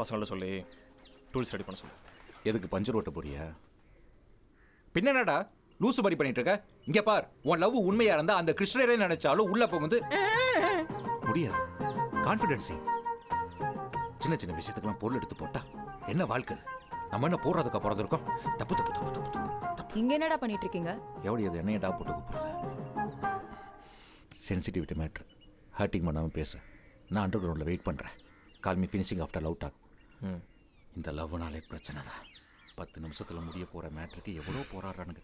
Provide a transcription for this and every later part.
பசங்கள்ட்ட சொல்லி tools ready பண்ண சொல்லு. எதுக்கு பஞ்சர் ஓட்ட போறியா? பின்னடா லூசு மாதிரி பண்ணிட்டு இருக்க? இங்க பார், உன் லவ் உண்மையா இருந்தா அந்த கிருஷ்ணரே நினைச்சாலும் உள்ள போகுது முடியாது. கான்ஃபிடென்சி. சின்ன சின்ன விஷயத்துக்கெல்லாம் பொருள் எடுத்து போட்டா என்ன வாழ்க்கை? நம்ம என்ன போறதுக்கு பிறந்திருக்கோம்? தப்பு தப்பு தப்பு தப்பு தப்பு. இங்க என்னடா பண்ணிட்டு இருக்கீங்க? எப்படி அது என்னையடா போட்டு கூப்பிடுறது? Sensitivity matter. ஹர்ட்டிங் பண்ணாமல் பேசு. நான் அண்டர் கிரவுண்டில் வெயிட் பண்ணுறேன். Call me finishing after love talk. இந்த லவ்னாலே பிரச்சனை தான். 10 நிமிஷத்தில் முடிய போகிற மேட்ருக்கு எவ்வளோ போராடுறானுங்க.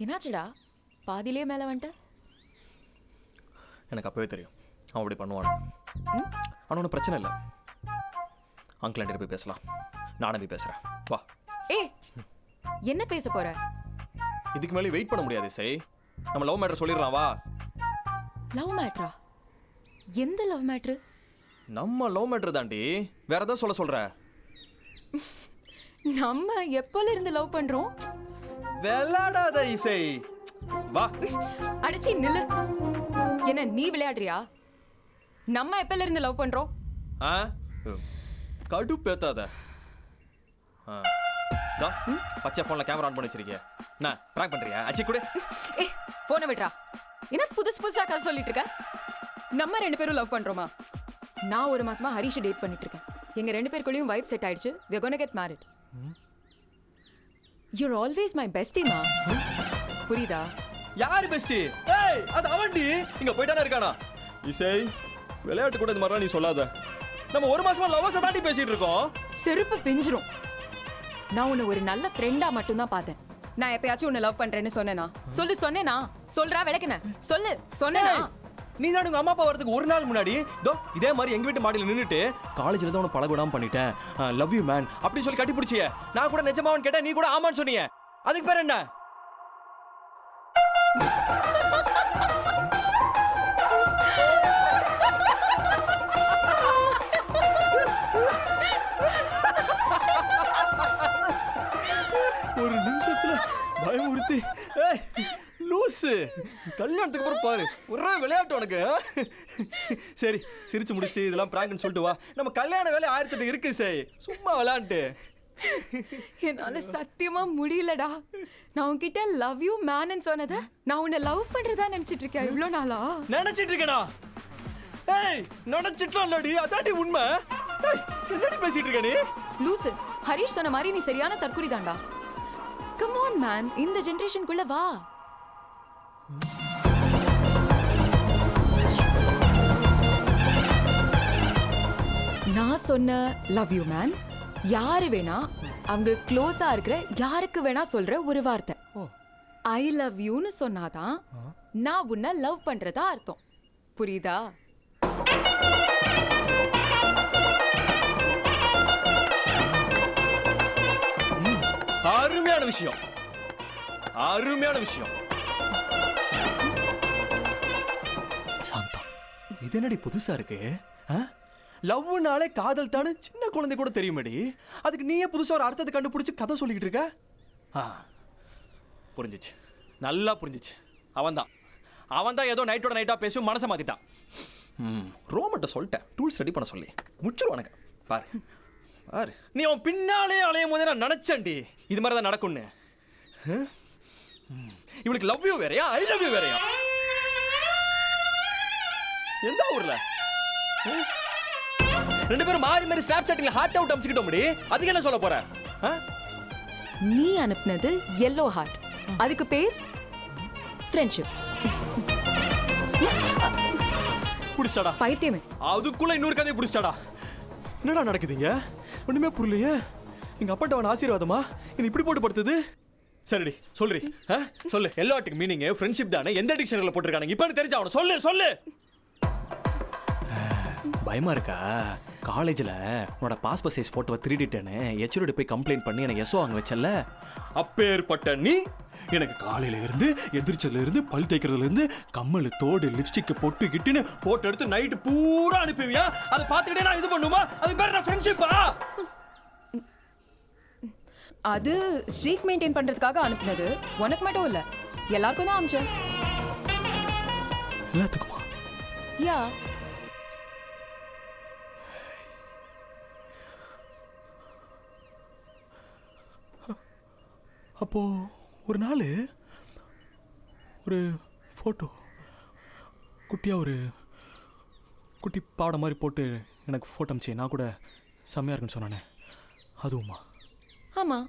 என்னாச்சுடா பாதியிலே மேலே வந்துட்ட? எனக்கு அப்போவே தெரியும் அவன் அப்படி பண்ணுவான். ஆனால் ஒன்றும் பிரச்சனை இல்லை. அங்கிள் ஆண்டி போய் பேசலாம். நானே போய் பேசுகிறேன். வா. ஏய், என்ன பேச போற? இதுக்கு மேலே வெயிட் பண்ண முடியாது. சரி, நம்ம லவ் மேட்டர் சொல்லிடலாம். வா. லவ் மேட்ரா? எந்த லவ் மேட்ரு? நம்ம லவ் மேட்டர் தாண்டி. வேற ஏதாவது சொல்ற? நம்ம எப்போல இருந்து லவ் பண்றோம்? விளையாடாத இசை. வா. அடிச்சி நில்லு. என்ன நீ விளையாடுறியா? நம்ம எப்போல இருந்து லவ் பண்றோம்? கடுப்பேத்தாத. பச்சை போன்ல கேமரா ஆன் பண்ணி வச்சிருக்கீங்க. என்ன பிராங்க் பண்றியா? அச்சி கூட. ஏய், போனை விட்றா. என்ன புதுசா கதை சொல்லிட்டு இருக்க? நம்ம 2 பேரும் லவ் பண்றோமா? நான் 1 மாசமா ஹரிஷ் டேட் பண்ணிட்டு இருக்கேன். எங்க 2 பேருக்குள்ளேயும் வைப் செட் ஆயிடுச்சு. we are going to get married. you're always my bestie ma. புரியுதா? யாரு பெஸ்டி? ஏய், அது அவன்டி. இங்க போய்ட்டானே இருக்கானா? இசை, விளையாட்டு கூட இந்த மாதிரி நீ சொல்லாத. நம்ம 1 மாசமா லவ்வர்ஸா தாண்டி பேசிட்டு இருக்கோம். செருப்பு பிஞ்சிரும். நான் உன்னை ஒரு நல்ல ஃப்ரெண்டா மட்டும் தான் பார்த்தேன். நான் எப்பயாச்சும் உன்னை லவ் பண்றேன்னு சொன்னேனா? சொன்னேனா? சொல்றா விளக்குன. சொன்னேனா? நீ தான் உங்க அம்மா அப்பா வரதுக்கு 1 நாள் முன்னாடி இதே மாதிரி எங்க வீட்டு மாடியில் நின்னுட்டு காலேஜ்ல தான் உன பழகுடாம பண்ணிட்டேன், லவ் யூ மேன் அப்படி சொல்லி கட்டி பிடிச்சிய. நான் கூட நிஜமாவன் கேட்டேன், நீ கூட ஆமான்னு சொன்னீங்க. அதுக்கு பேர் என்ன? ஒரு நிமிஷத்துல பயமுறுத்தி. லூசு. கல்யாணத்துக்கு அப்புறம் பாரு ஒரே விளையாட்டு உனக்கு. சரி, சிரிச்சு முடிச்சுட்டு இதெல்லாம் பிராங்க்னு சொல்லிட்டு வா. நம்ம கல்யாண வேலை 1008 இருக்கு. சரி, சும்மா விளையாண்டு. என்னால சத்தியமா முடியலடா. நான் உன்கிட்ட லவ் யூ மேன் சொன்னத நான் உன்னை லவ் பண்றதா நினைச்சிட்டு இருக்கேன். இவ்வளவு நாளா நினைச்சிட்டு இருக்கேனா? ஏய், நினைச்சிட்டா இல்லடி, அதாண்டி உண்மை. என்னடி பேசிட்டு இருக்க நீ? லூசு. ஹரிஷ் சொன்ன மாதிரி நீ சரியான தற்குறி தான்டா. கம் ஆன் மேன், இந்த ஜெனரேஷனுக்குள்ள வா. நான் சொன்ன லவ் யூ மேன் யாரு வேணா அவங்க க்ளோஸா இருக்கிற யாருக்கு வேணா சொல்ற ஒரு வார்த்தை. ஐ லவ் யூன்னு சொன்னாதான் நான் உன்னை லவ் பண்றதா அர்த்தம். புரியுதா? அருமையான விஷயம், அருமையான விஷயம். சாந்தா, இது என்னடி புதுசா இருக்கு? லவ்னாலே காதல் தானு சின்ன குழந்தை கூட தெரியுமேடி. அதுக்கு நீயே புதுசா ஒரு அர்த்தத்தை கண்டுபிடிச்சு கதை சொல்லிக்கிட்டு இருக்க. புரிஞ்சிச்சு, நல்லா புரிஞ்சிச்சு. அவன்தான் ஏதோ நைட்டோட நைட்டா பேசி மனசை மாத்திட்டான். ரோமன்ட்ட சொல்லிட்டேன் டூல்ஸ் ரெடி பண்ண சொல்லி. முச்சிருவானுங்க பாரு. பாரு, நீ அவன் பின்னாலே அலையும் போதே நான் நினைச்சேன்டி இது மாதிரி தான் நடக்கும்னு. இவனுக்கு லவ் யூ வேறையா, ஐ லவ் யூ வேறையா? எந்த ஊர்ல 2 பேரும் மாறி மாறி ஸ்னாப் சாட்டிங்ல ஹார்ட் அவுட் அமிச்சுக்கிட்டோம். அதுக்கு என்ன சொல்ல போற? நீ அனுப்புனது yellow heart, அதுக்கு பேர் ஃப்ரெண்ட்ஷிப். புடிச்சாடா பைத்தியமே. அதுக்குள்ள இன்னொரு கதையை புடிச்சாடா. என்னடா நடக்குதுங்க? ஒண்ணுமே புரியலையே. எங்க அப்பாட்ட அவன் ஆசீர்வாதமா என்ன இப்படி போட்டு படுத்துது? சரிடி சொல்றி, சொல்லு. எல்லாத்துக்கு மீனிங் ஃப்ரெண்ட்ஷிப் தானே. எந்த டிக்ஷனரியில போட்டிருக்காங்க இப்ப தெரிஞ்சா அவனை சொல்லு சொல்லு. பயமா இருக்கா? காலேஜில் உன்னோட பாஸ்போர்ட் சைஸ் ஃபோட்டோவை திருடிட்டேன்னு எச்ஓடி போய் கம்ப்ளைண்ட் பண்ணி எனக்கு எஸ்ஓ வாங்க வச்சல. அப்பேற்பட்ட நீ எனக்கு காலையில இருந்து எதிர்ச்சல இருந்து பல் தேய்க்கிறதுல இருந்து கம்மல் தோடு லிப்ஸ்டிக் பொட்டு கிட்டுன்னு போட்டோ எடுத்து நைட்டு பூரா அனுப்புவியா? அதை பார்த்துக்கிட்டே நான் இது பண்ணுமா? அது பேர் நான் ஃப்ரெண்ட்ஷிப்பா? அது ஸ்ட்ரீக் மெயின்டைன் பண்றதுக்காக அனுப்புனது. உனக்கு மட்டும் இல்ல, எல்லாருக்கும் தான் அனுப்பிச்சேன். எல்லாத்துக்குமா? யா, அப்போ ஒரு நாள் ஒரு ஃபோட்டோ குட்டியாக ஒரு குட்டி பாவடை மாதிரி போட்டு எனக்கு ஃபோட்டோ அமிச்சு நான் கூட செம்மையாக இருக்குன்னு சொன்னானே அதுவுமா? ஆமா.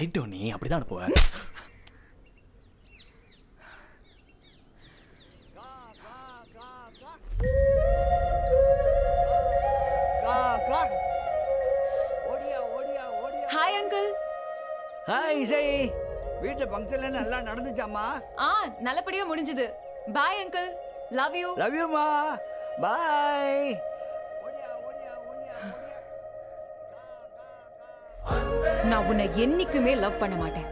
ஐட்டோ நீ அப்படிதான் அனுப்புவ. Hi uncle. ஹாய் இசை, வீட்டில் ஃபங்க்ஷன்ல நல்லா நடந்துச்சாம்மா? நல்லபடியா முடிஞ்சது. Bye uncle. Love you. லவ் யூமா. பாய். நான் உன்னை என்னைக்குமே லவ் பண்ண மாட்டேன்.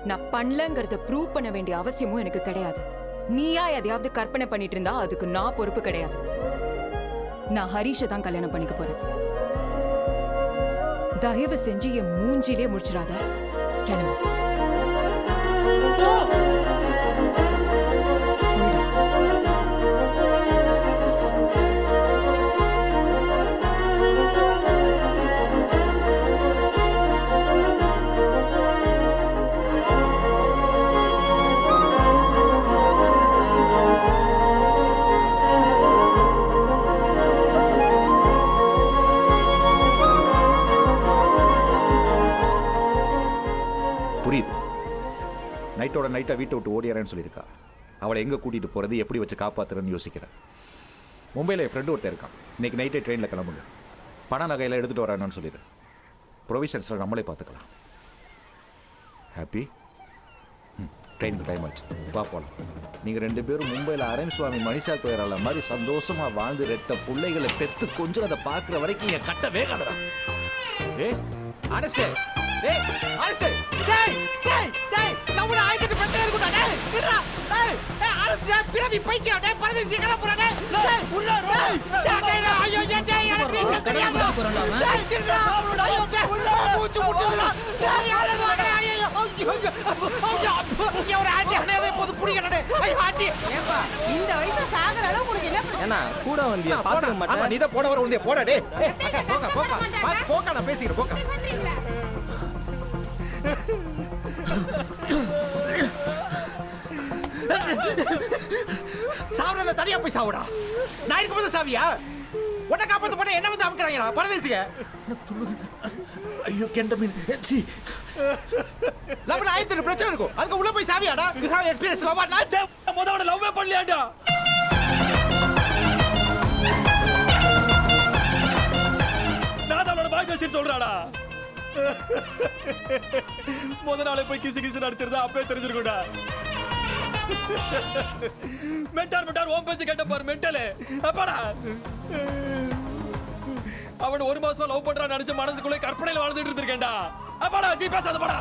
நான் பண்ணலங்கிறத ப்ரூவ் பண்ண வேண்டிய அவசியமும் எனக்கு கிடையாது. நீயா எதையாவது கற்பனை பண்ணிட்டு இருந்தா அதுக்கு நான் பொறுப்பு கிடையாது. நான் ஹரிஷை தான் கல்யாணம் பண்ணிக்க போறேன். தயவு செஞ்சு என் மூஞ்சிலே முடிச்சிடாத. கிளம்பு. புரியுது. நைட்டோட நைட்டை வீட்டை விட்டு ஓடியாரேன்னு சொல்லியிருக்கா. அவளை எங்கே கூட்டிகிட்டு போகிறது, எப்படி வச்சு காப்பாற்றுறேன்னு யோசிக்கிறேன். மும்பையில் என் ஃப்ரெண்டு ஒருத்தர் இருக்கான். இன்றைக்கி நைட்டே ட்ரெயினில் கிளம்புங்க. பண நகையில் எடுத்துகிட்டு வரான்னு சொல்லிடு. ப்ரொவிஷன்ஸில் நம்மளே பார்த்துக்கலாம். ஹாப்பி? ட்ரெயினுக்கு டைம் ஆச்சு, வா போகலாம். நீங்கள் 2 பேரும் மும்பையில் அரவிந்த் சுவாமி மணிஷா கோயரால மாதிரி சந்தோஷமாக வாழ்ந்து 2 பிள்ளைகளை பெற்று கொஞ்சம் அதை பார்க்குற வரைக்கும் என் கட்ட வேகாதடா. ஆனஸ்டே டேய், ஆனஸ்டே டேய் டேய் டேய் நான் ஒரு ஆயிரத்து பிரச்சனை இருக்குடா. டேய் நில்றா. டேய் டேய் ஆனஸ்டே பிறவி பைக்கியா. டேய் பரதேசி கட போறா. டேய் உள்ள டேய் டேய் ஐயோ டேய் எனக்கு இது தெரியாது. டேய் நில்றா. ஐயோ டேய் மூச்சு முட்டுதுடா. டேய் யாரது வர. ஐயோ ஐயோ ஒரு ஆண்டி அணையவே போது புடிங்கடா. டேய் ஐயோ ஆண்டி ஏப்பா இந்த வயசுல சாகற அளவுக்கு உனக்கு என்ன ஏன்னா கூட வந்தியா பாத்துக்க மாட்டேன். ஆமா நீ தான் போட வர வந்தியா. போடா டேய். போங்க போங்க போங்க நான் பேசிக்கிறேன். போங்க. சாவறத தனியா போய் சாவுடா. நான் இருக்கும்போது சாவியா? உன்னை காப்பாத்து பண்ண என்ன வந்து அமுக்குறாங்கடா பரதேசிங்க. ஐயோ கெண்டமின் சி லவ்ல ஆயிரத்து பிரச்சனை இருக்கும். அதுக்கு உள்ள போய் சாவியாடா. You have experience love or not. மொதவன லவ்வே பண்ணலையாடா. நான் அவளோட பாய் பேசி சொல்றாடா. முத நாளே போய் கிசு கிசு நடிச்சிருந்தா அப்பவே தெரிஞ்சிருக்கும்டா. மென்டார் ஓம் பேச்சு கேட்ட பாரு மென்டலே. அப்பாடா அவன் 1 மாசமா லவ் பண்றான்னு நினைச்ச மனசுக்குள்ளே கற்பனையில வாழ்ந்துட்டு இருந்திருக்கேன்டா. அப்பாடா ஜி பேசாத பாடா.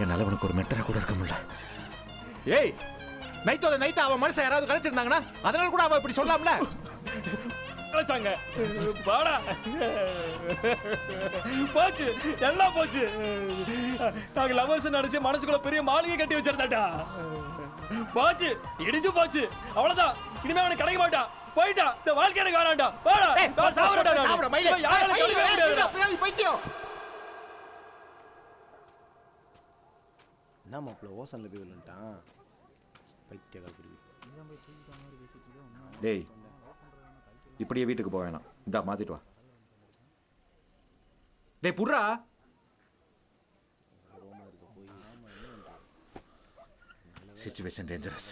என்னால உனக்கு ஒரு மென்டரா கூட இருக்க முடியல. ஏய் நைட்டோட நைட்டா அவன் மனசை யாராவது கழிச்சிருந்தாங்கன்னா அதனால கூட அவ இப்படி சொல்லாம்ல. கழிச்சாங்க பாடா. போச்சு எல்லாம் போச்சு. நாங்க லவர்ஸ் நடிச்சு மனசுக்குள்ள பெரிய மாளிகை கட்டி வச்சிருந்தாடா. போச்சு இடிஞ்சு போச்சு. அவ்வளவுதான். இனிமே அவனுக்கு கிடைக்க மாட்டான். போயிட்டா. இந்த வாழ்க்கை எனக்கு வேணாம்டா. போடா. நான் சாவறடா. சாவற மயிலே. பைத்தியம். என்ன மாப்பிள்ள ஓசன்ல போய் விழுந்துட்டான். பைத்தியக்கார குருவி. டேய் இப்படியே வீட்டுக்கு போக வேணாம். இந்தா மாத்திட்டு வா. டேய் புர்ரா. Situation dangerous.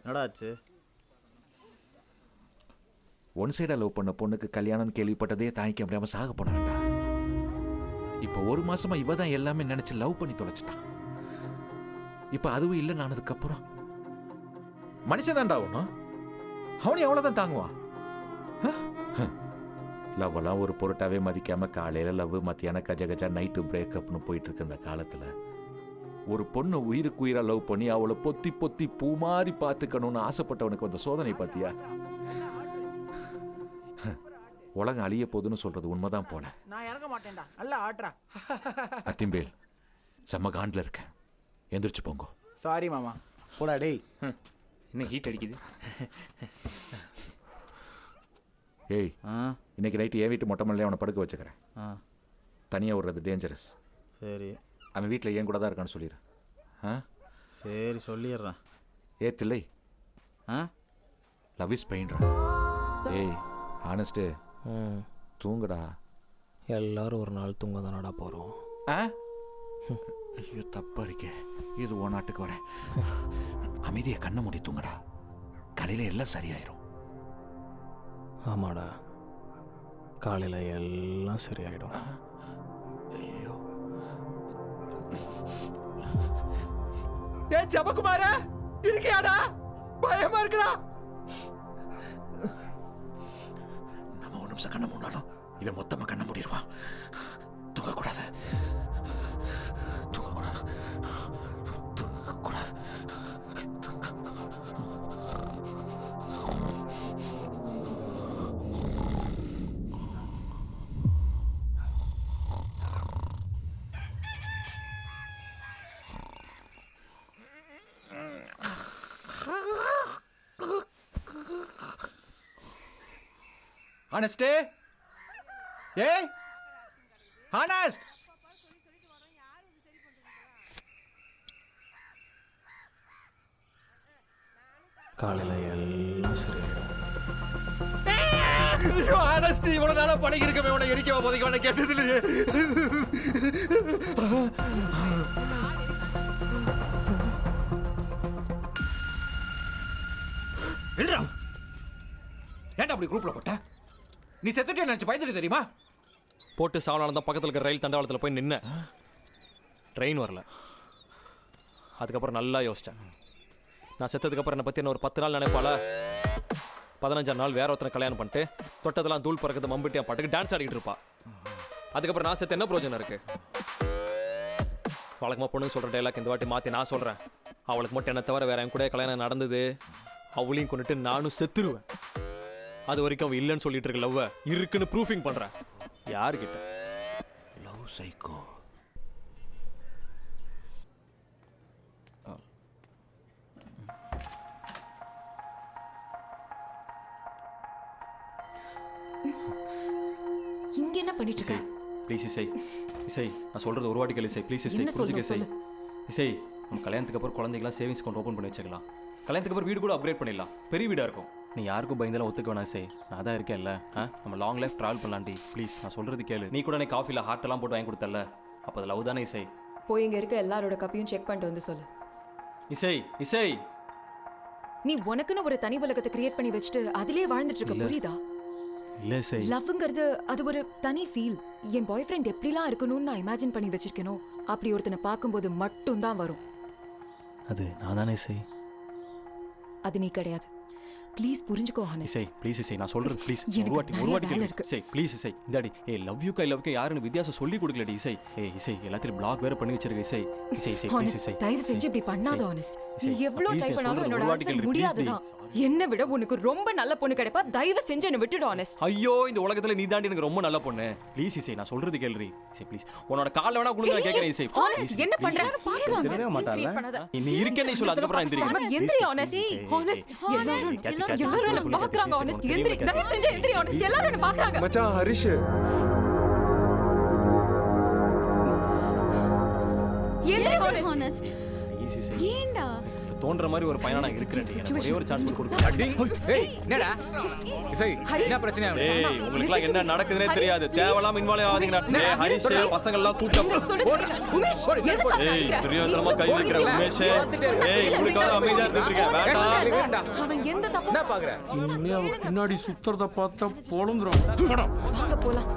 என்னடாச்சு? ஒன் சைடா லவ் பண்ண பொண்ணுக்கு கல்யாணம் கேள்விப்பட்டதே தாய்க்க முடியாம சாக போனான்டா. இப்போ 1 மாசமா இவ தான் எல்லாமே நினைச்சு லவ் பண்ணி தொலைச்சிட்டான். இப்போ அதுவும் இல்லைன்னு ஆனதுக்கு அப்புறம் மனுஷன் தான்டா ஒன்றும். அவனே எவ்வளோதான் தாங்குவான். லவ் எல்லாம் ஒரு பொருட்டாவே மதிக்காம காலையில லவ், மத்தியானம் கஜ கஜா, நைட்டு பிரேக்கப்னு போயிட்டு இருக்க இந்த காலத்துல ஒரு பொண்ணு உயிருக்கு உயிரா லவ் பண்ணி அவளை பொத்தி பொத்தி பூ மாதிரி பார்த்துக்கணும்னு ஆசைப்பட்டவனுக்கு வந்த சோதனை பார்த்தியா? உலகம் அழிய போகுதுன்னு சொல்றது உண்மைதான் போல. நான் இறங்க மாட்டேன்டா, நல்லா ஆட்றா. அத்திம்பேல் செம்ம காண்டில் இருக்கேன், எந்திரிச்சு போங்க. சாரி மாமா. போடா டேய். இன்னும் ஹீட் அடிக்குது. ஏய், இன்னைக்கு நைட்டு என் வீட்டு மொட்டை மல்லையே அவனை படுக்க வச்சுக்கிறேன். தனியாக விடுறது டேஞ்சரஸ். சரி அவன் வீட்டில் ஏன் கூட தான் இருக்கான்னு சொல்லிடு. சரி சொல்லிடுறேன். தில்லை, லவ் இஸ் பெயின்ரா. ஏய் ஆனஸ்ட்டு தூங்குடா. எல்லாரும் ஒரு நாள் தூங்க தானடா போகிறோம். ஐயோ தப்பா இருக்கே, இது உன் நாட்டுக்கு வரேன். அமைதியை கண்ணை மூடி தூங்குடா, காலையில் எல்லாம் சரியாயிரும். ஆமாடா, காலையில் எல்லாம் சரியாயிடும். ஐயோ ஏ ஜபகுமார இருக்கியாடா? பயமா இருக்குடா. நம்ம ஒரு நிமிஷம் கண்ணை மூடாலும் இவன் மொத்தமா கண்ணை மூடிடுவான். தூங்கக்கூடாது, தூங்கக்கூடாது, தூங்கக்கூடாது. ஆனஸ்டே, ஏய் ஆனஸ்ட். காலையில் எல்லாம் சரியாயிடும். ஐயோ ஆனஸ்ட், இவ்வளவு நாளா பழகி இருக்கவே உன எரிக்கவா போதைக்கு உன கேட்டது இல்லையே. ஏன்டா அப்படி குரூப்ல போட்ட? நீ செத்துட்டே நினைச்சு பயந்துட்டு தெரியுமா? போட்டு சாவனால தான் பக்கத்தில் இருக்கிற ரயில் தண்டவாளத்தில் போய் நின்னேன். ட்ரெயின் வரல. அதுக்கப்புறம் நல்லா யோசித்தேன். நான் செத்ததுக்கப்புறம் என்னை பற்றி என்ன ஒரு 10 நாள் நினைப்பாள. 15ஆம் நாள் வேற ஒருத்தனை கல்யாணம் பண்ணிட்டு தொட்டதெல்லாம் தூள் பறக்கிறது மம்பிட்டு என் பாட்டுக்கு டான்ஸ் ஆடிக்கிட்டு இருப்பா. அதுக்கப்புறம் நான் செத்த என்ன பிரோஜனம் இருக்கு? வழக்கமாக பொண்ணுங்க சொல்கிற டைலாக் இந்த வாட்டி மாற்றி நான் சொல்கிறேன். அவளுக்கு மட்டும் என்ன தவிர வேற என் கூட கல்யாணம் நடந்தது, அவளையும் கொண்டுட்டு நானும் செத்துருவேன். அது வரைக்கும் அவன் இல்லைன்னு சொல்லிட்டு இருக்க லவ் இருக்குன்னு ப்ரூஃபிங் பண்றேன். யாருக்கிட்ட? Love psycho. இங்க என்ன பண்ணிட்டு இருக்க? ப்ளீஸ் இசை, இசை நான் சொல்றது ஒரு வாட்டி கேளு இசை. ப்ளீஸ் இசை, என்ன புரிஞ்சுக்க இசை. சொல்லணும்? இசை, நம்ம கல்யாணத்துக்கு அப்புறம் குழந்தைகளாம் சேவிங்ஸ் அக்கௌண்ட் ஓப்பன் பண்ணி வச்சுக்கலாம். கல்யாணத்துக்கு அப்புறம் வீடு கூட அப்கிரேட் பண்ணிடலாம், பெரிய வீடாக இருக்கும். நீ யாருக்கும் பயந்தெல்லாம் ஒத்துக்க வேணாம் இசை. நான் தான் இருக்கேன்ல. நம்ம லாங் லைஃப் ட்ராவல் பண்ணலாண்டி. ப்ளீஸ் நான் சொல்றது கேளு. நீ கூட எனக்கு காஃபியில் ஹார்ட்டெல்லாம் போட்டு வாங்கி கொடுத்தல, அப்போ அது லவ் தானே இசை? போய் இங்க இருக்க எல்லாரோட கப்பையும் செக் பண்ணிட்டு வந்து சொல்லு. இசை, இசை நீ உனக்குன்னு ஒரு தனி உலகத்தை கிரியேட் பண்ணி வச்சுட்டு அதிலே வாழ்ந்துட்டு இருக்க, புரியுதா? இல்ல இசை, லவ்ங்கிறது அது ஒரு தனி ஃபீல். என் பாய் ஃப்ரெண்ட் எப்படிலாம் இருக்கணும்னு நான் இமேஜின் பண்ணி வச்சிருக்கேனோ அப்படி ஒருத்தனை பார்க்கும்போது மட்டும்தான் வரும். அது நான் தானே இசை. அது நீ கிடையாது. ப்ளீஸ் புரிஞ்சுக்கோ ஹானஸ்ட். இசை ப்ளீஸ் இசை, நான் சொல்றது ப்ளீஸ். எனக்கு ஒரு வாட்டி நிறைய வேலை கேளு இருக்கு. இசை ப்ளீஸ் இசை. இந்தாடி லவ் யூ கை லவ்க்கு யாருன்னு வித்தியாசம் சொல்லி கொடுக்கலடி இசை. இசை எல்லாத்தையும் பிளாக் வேற பண்ணி வச்சிருக்க இசை. இசை இசை ப்ளீஸ் ஹானஸ்ட், இசை. தயவு செஞ்சு இப்படி பண்ணாத ஹானஸ்ட். நீ எவ்வளவு please, ட்ரை நான் பண்ணாலும் சொல்றது என்னோட ஒரு வாட்டி ஆன்சர் கேளு, முடியாதுதான். என்ன விட உனக்கு ரொம்ப நல்ல பொண்ணு கிடைப்பா. தயவு செஞ்சு என்ன விட்டுடு ஹானஸ்ட். ஐயோ இந்த உலகத்துல நீ தாண்டி எனக்கு ரொம்ப நல்ல பொண்ணு. ப்ளீஸ் இசை, நான் சொல்றது கேளுரி இசை ப்ளீஸ். உன்னோட கால்ல வேணா குளுங்க நான் கேக்குறேன் இசை. ஹானஸ்ட் என்ன பண்ற? தெரியவே மாட்டாளா? நீ இருக்கேன்னு நீ சொல்ல, அதுக்கப்புறம் எந்திரி. எந்திரி ஹானஸ்ட். ஹானஸ்ட் எல்லாரும் என்ன பாக்குறாங்க ஹானஸ்ட். எந்திரி, தயவு செஞ்சு எந்திரி ஹானஸ்ட். எல்லாரும் என்ன பாக்குறாங்க. மச்சான் ஹரிஷ், எந்திரி ஹானஸ்ட். ப்ளீஸ் இசை. ஏண்டா தோன்ற மாதிரி ஒரு பையனா நான் இருக்கிறேன். ஒரே ஒரு சான்ஸ் கொடுங்க. ஏய் என்னடா இசை, ஹரிஷ், என்ன பிரச்சனை? ஏய் உங்களுக்கு என்ன நடக்குதுனே தெரியாது. தேவலாம் இன்வால்வ் ஆகாதீங்கடா. ஏய் ஹரிஷ் பசங்க எல்லாம் தூக்கம். உமேஷ் ஏய் தெரியாதமா கை வைக்கிற உமேஷ். ஏய் உங்களுக்காக அமைதியா இருந்துட்டு இருக்கேன். வேண்டாம். அவன் எந்த தப்பு என்ன பாக்குற? இனிமே அவ பின்னாடி சுத்துறத பார்த்தா பொழுந்துரும். வாங்க போலாம்.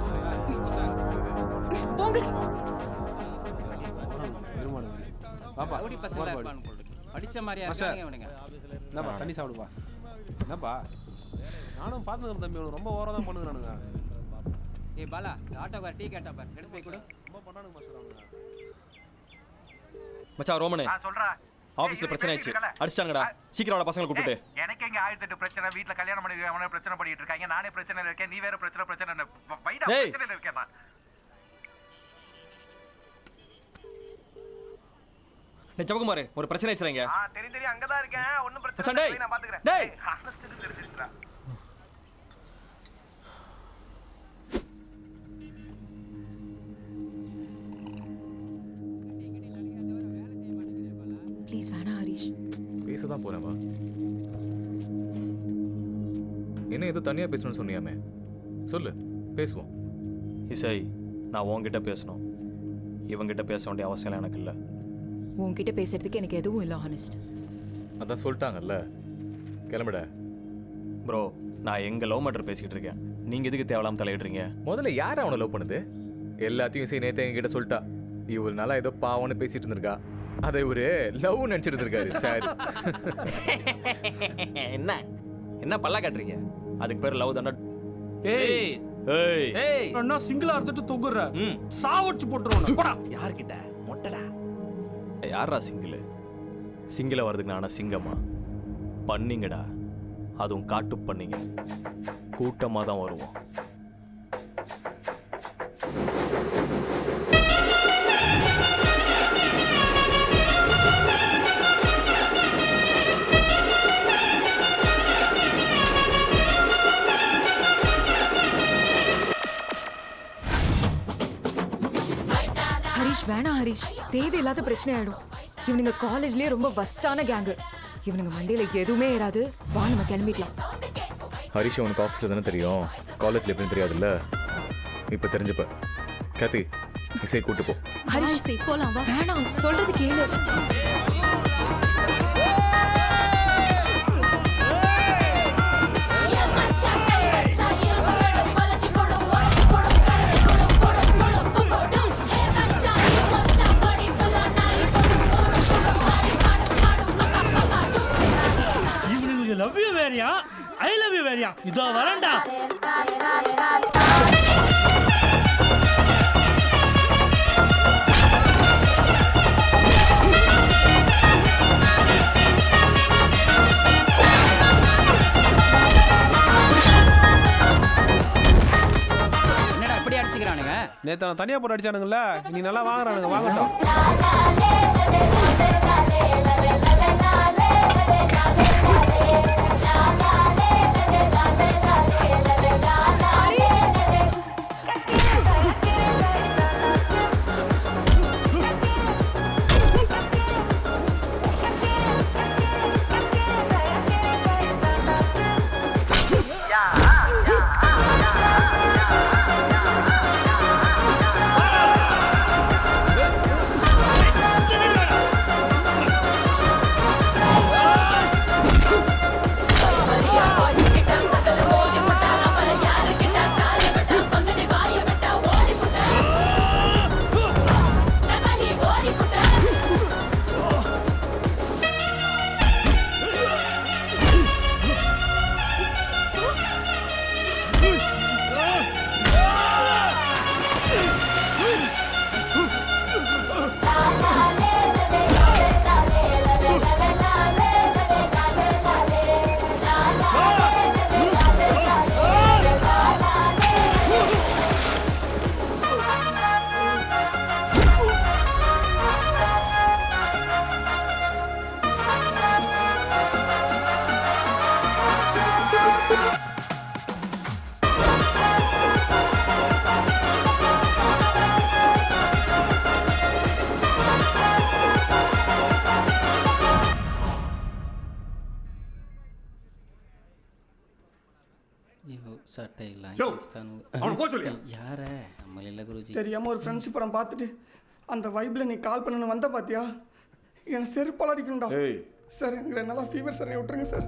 போங்க. பாப்பா ரவுடி பசங்களா இருப்பானு போல இருக்கு. படிச்ச மாதிரியா இருக்காங்க இவனுங்க. என்னப்பா தண்ணி சாப்பிடுப்பா. என்னப்பா நானும் பார்த்துக்கிறேன் தம்பி, உனக்கு ரொம்ப ஓவரா தான் பண்ணுறானுங்க. ஏய் பாலா, இந்த ஆட்டோக்கார டீ கேட்டா பாரு, எடுத்து போய் கொடு. ரொம்ப பண்ணானுங்க மாஸ்டர் அவங்க. மச்சான் ரோமனே, சொல்றா. ஆபீஸ்ல பிரச்சனை ஆயிடுச்சு, அடிச்சிட்டாங்கடா. சீக்கிரம் அவளை பசங்களை கூப்பிட்டு. எனக்கு எங்க 1008 பிரச்சனை, வீட்ல கல்யாணம் பண்ணி அவனே பிரச்சனை பண்ணிட்டு இருக்காங்க, நானே பிரச்சனையில இருக்கேன், நீ வேற பிரச்சனை வைடா பிரச்சனையில இருக்கேன் நான். டேய் ஜபகுமார், ஒரு பிரச்சனை ஆயிடுச்சுங்க. தெரியும் அங்கதான் இருக்கேன், ஒண்ணும் பிரச்சனை மச்சான், இல்லை, நான் பாத்துக்கிறேன். டேய் ஹானஸ்ட்க்கு தெரிஞ்சிருக்கா. ப்ளீஸ் வேணா ஹரிஷ். பேச தான் போறேன் வா. என்ன ஏதோ தனியா பேசணும்னு சொன்னியாமே, சொல்லு பேசுவோம். இசை, நான் உன்கிட்ட பேசணும், இவங்கிட்ட பேச வேண்டிய அவசியம் எனக்கு இல்லை. உன்கிட்ட பேசுறதுக்கு எனக்கு எதுவும் இல்லை ஹானஸ்ட். அதான் சொல்லிட்டாங்கல்ல, கிளம்புட. ப்ரோ, நான் எங்க லவ் மேட்டர் பேசிக்கிட்டு இருக்கேன், நீங்க எதுக்கு தேவலாம் தலையிடுறீங்க? முதல்ல யார் அவனை லவ் பண்ணுது? எல்லாத்தையும் இசை நேற்று என்கிட்ட சொல்லிட்டா. இவ்வளவு நாளா ஏதோ பாவம்னு பேசிட்டு இருந்திருக்கா, அதை இவரு லவ் நினைச்சிட்டு இருக்காரு. சார் என்ன என்ன பல்லா காட்டுறீங்க? அதுக்கு பேர் லவ் தானே. ஏய் ஏய் ஏய், அண்ணா சிங்கிளா இருந்துட்டு தொங்குற, ம், சாவடிச்சு போட்டுருவோம். போடா. யார்கிட்ட மொட்டடா? யாரா சிங்கிள்? சிங்கிள வரதுக்கு நானா சிங்கமா? பண்ணிங்கடா, அதுவும் காட்டு பண்ணிங்க, கூட்டமாக தான் வருவோம். ஹரிஷ் வேணா ஹரிஷ், தேவையில்லாத பிரச்சனை ஆயிடும். இவனுங்க காலேஜ்லயே ரொம்ப வஸ்டான கேங்கு. இவனுங்க மண்டையில எதுவுமே ஏறாது. வா நம்ம கிளம்பிக்கலாம். ஹரிஷ் உனக்கு ஆஃபீஸில் தானே தெரியும், காலேஜில் எப்படின்னு தெரியாதுல்ல. இப்போ தெரிஞ்சுப்ப. கேத்தி, இசை கூட்டு போ. ஹரிஷ் போலாம் வா. வேணாம், சொல்றது கேளு. லவ் யூ வேறியா, ஐ லவ் யூ வேறியா? இதோ வரேன்டா. என்னடா இப்படி அடிச்சுக்கிறானுங்க? நேத்து அவன் தனியா போட்டு அடிச்சானுங்கல்ல, நீ நல்லா வாங்குறானுங்க, வாங்கட்டும். தெரியாம ஒரு ஃப்ரெண்ட்ஷிப் படம் பார்த்துட்டு அந்த வைப்ல நீ கால் பண்ணனு வந்த பாத்தியா? என்ன செருப்பால் அடிக்கணும்டா. சார் எனக்கு 2 நாளா ஃபீவர் சார், விட்டுருங்க சார்.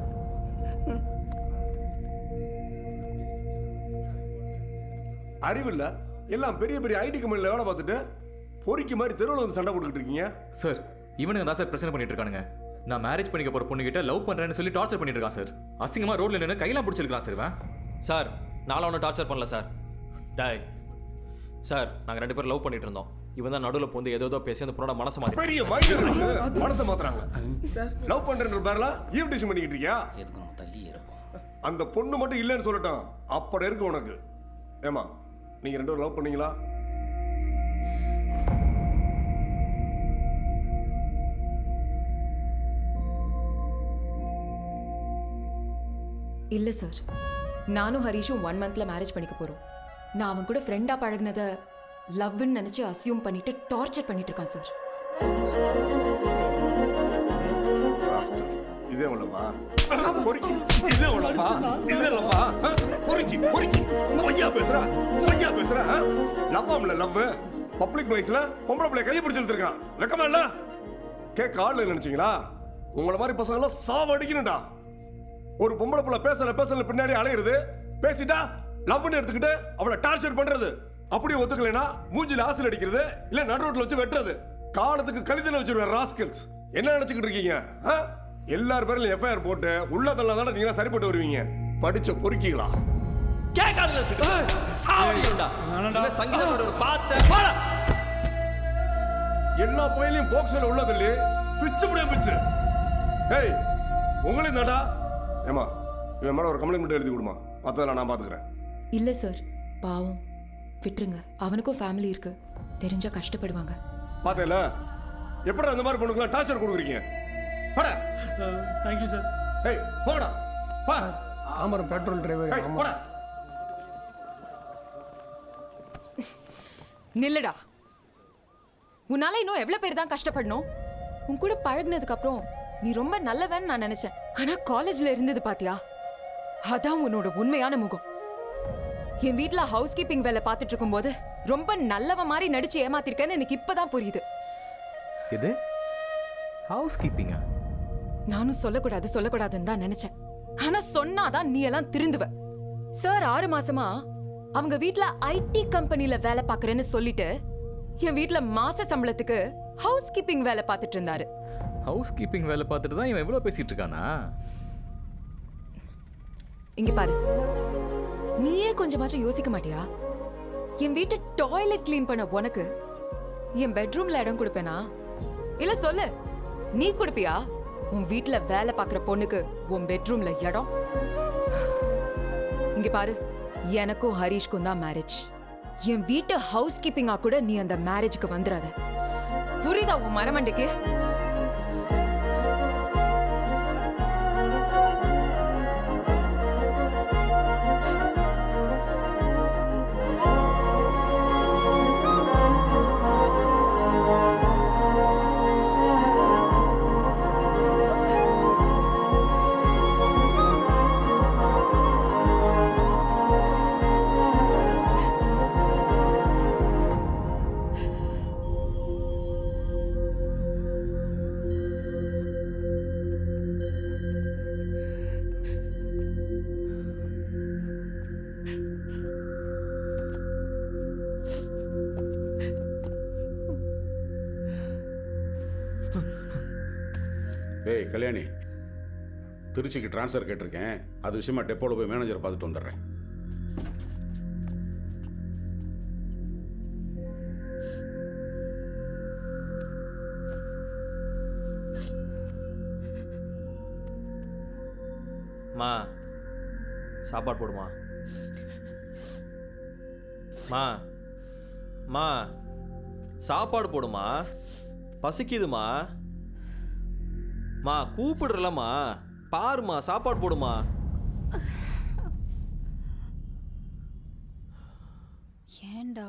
அறிவில்ல, எல்லாம் பெரிய பெரிய ஐடி கம்பெனியில் வேலை பார்த்துட்டு பொறிக்கு மாதிரி தெருவில் வந்து சண்டை போட்டுக்கிட்டு இருக்கீங்க. சார் இவனுங்க தான் சார் பிரச்சனை பண்ணிட்டு இருக்கானுங்க. நான் மேரேஜ் பண்ணிக்க போற பொண்ணுகிட்ட லவ் பண்றேன்னு சொல்லி டார்ச்சர் பண்ணிட்டு இருக்கான் சார். அசிங்கமா ரோட்ல நின்று கையெல்லாம் பிடிச்சிருக்கான் சார். சார் நானும் ஒன்றும் டார்ச்சர் பண்ணல சார். டாய் சார், நாங்கள் 2 பேரும் லவ் பண்ணிட்டு இருந்தோம். இவன் தான் நடுவில் போந்து ஏதோ பேசி அந்த பொண்ணோட மனசை மாற்றி பெரிய மைண்ட் மனசை மாத்துறாங்க. லவ் பண்றேன்ற பேர்ல ஈவ்டிஷன் பண்ணிக்கிட்டு இருக்கியா? அந்த பொண்ணு மட்டும் இல்லைன்னு சொல்லட்டும், அப்படி இருக்கு உனக்கு. ஏமா நீங்க 2 பேரும் லவ் பண்ணீங்களா? இல்ல சார், நானும் ஹரிஷும் 1 மந்த்ல மேரேஜ் பண்ணிக்க போறோம். நான் அவன் கூட ஃப்ரெண்டா பழகுனத லவ்னு நினைச்சு அசியூம் பண்ணிட்டு டார்ச்சர் பண்ணிட்டு இருக்கான் சார். ராஸ்கல், இதே உள்ளவா? பொறுக்கி, இதே உள்ளவா? இதே உள்ளவா? பொறுக்கி, பொறுக்கி. பொய்யா பேசுறா? பொய்யா பேசுறா? லவ்வாம்ல லவ். பப்ளிக் பிளேஸ்ல பொம்பளை பிள்ளை கையை பிடிச்சு எடுத்துருக்கான். வெக்கமா இல்ல? கேட்க ஆள் நினைச்சீங்களா? உங்களை மாதிரி பசங்க எல்லாம் சாவடிக்கணும்டா. ஒரு பொம்பளை புள்ள பேசல பின்னாடி அலையிறது, பேசிட்டா லவ்னு எடுத்துக்கிட்டு அவளை டார்ச்சர் பண்றது, அப்படியே ஒத்துக்கலைன்னா மூஞ்சில ஆசில் அடிக்கிறது, இல்ல நடு ரோட்ல வச்சு வெட்டுறது, காலத்துக்கு கழிதல வச்சிருவேன். ராஸ்கல்ஸ், என்ன நினைச்சுக்கிட்டு இருக்கீங்க? எல்லார் பேர்ல எஃப்ஐஆர் போட்டு உள்ளதெல்லாம் தானே நீங்க சரிப்பட்டு வருவீங்க. படிச்ச பொறுக்கிகளா? கேட்காதுல வச்சுட்டு சாவடிடா. இவன் சங்கீதத்தோட ஒரு பாத்த எல்லா பையிலையும் பாக்ஸ்ல உள்ளதில்ல பிச்சு முடிய பிச்சு. ஏய் உங்களையும் தாண்டா. ஏமா இவன் மேல ஒரு கம்ப்ளைண்ட் எழுதி கொடுமா, மற்றதெல்லாம் நான் பாத்துக்கிறேன். இல்ல சார், பாவம், விட்டுருங்க. அவனுக்கும் ஃபேமிலி இருக்கு, தெரிஞ்சா கஷ்டப்படுவாங்க. பாத்தேல எப்படி அந்த மாதிரி பொண்ணுக்குலாம் டார்ச்சர் கொடுக்குறீங்க? பட. Thank you sir. ஏய் போடா பா. Tambaram petrol driver. ஏய் போடா. நில்லுடா. உன்னால இன்னும் எவ்வளவு பேர் தான் கஷ்டப்படணும்? உன் கூட பழகுனதுக்கு அப்புறம் நீ ரொம்ப நல்லவன்னு நான் நினைச்சேன். ஆனா காலேஜ்ல இருந்தது பாத்தியா, அதான் உன்னோட உண்மையான முகம். என் வீட்ல ஹவுஸ் கீப்பிங் வேலை பார்த்துட்டு இருக்கும்போது ரொம்ப நல்லவ மாதிரி நடிச்சு ஏமாத்திருக்கேன்னு எனக்கு இப்பதான் புரியுது. இது ஹவுஸ் கீப்பிங்கா? நானும் சொல்லக்கூடாதுன்னு தான் நினைச்சேன். ஆனா சொன்னாதான் நீ எல்லாம் திருந்துவ. சார் 6 மாசமா அவங்க வீட்ல ஐடி கம்பெனில வேலை பார்க்கறேன்னு சொல்லிட்டு என் வீட்ல மாச சம்பளத்துக்கு ஹவுஸ் கீப்பிங் வேலை பார்த்துட்டு இருந்தாரு. ஹவுஸ் கீப்பிங் வேலை பார்த்துட்டு தான் இவன் எவ்வளவு பேசிட்டு இருக்கானா? இங்க பாரு, நீயே கொஞ்சமாச்சும் யோசிக்க மாட்டியா? என் வீட்டு டாய்லெட் கிளீன் பண்ண உனக்கு என் பெட்ரூம்ல இடம் கொடுப்பேனா? இல்ல சொல்லு, நீ கொடுப்பியா உன் வீட்ல வேலை பார்க்குற பொண்ணுக்கு உன் பெட்ரூம்ல இடம்? இங்க பாரு, எனக்கும் ஹரிஷ்க்கும் தான் மேரேஜ். என் வீட்டு ஹவுஸ் கீப்பிங்கா கூட நீ அந்த மேரேஜுக்கு வந்துடாத. புரியுதா உன் மரமண்டைக்கு? ஏய் கல்யாணி, திருச்சிக்கு ட்ரான்ஸ்ஃபர் கேட்டிருக்கேன். அது விஷயமா டெப்போவில் போய் மேனேஜரை பார்த்துட்டு வந்துடுறேன். மா சாப்பாடு போடுமா? மா மா சாப்பாடு போடுமா, பசிக்குதுமா. மா கூப்பிடுறலம்மா, பாருமா, சாப்பாடு போடுமா. ஏண்டா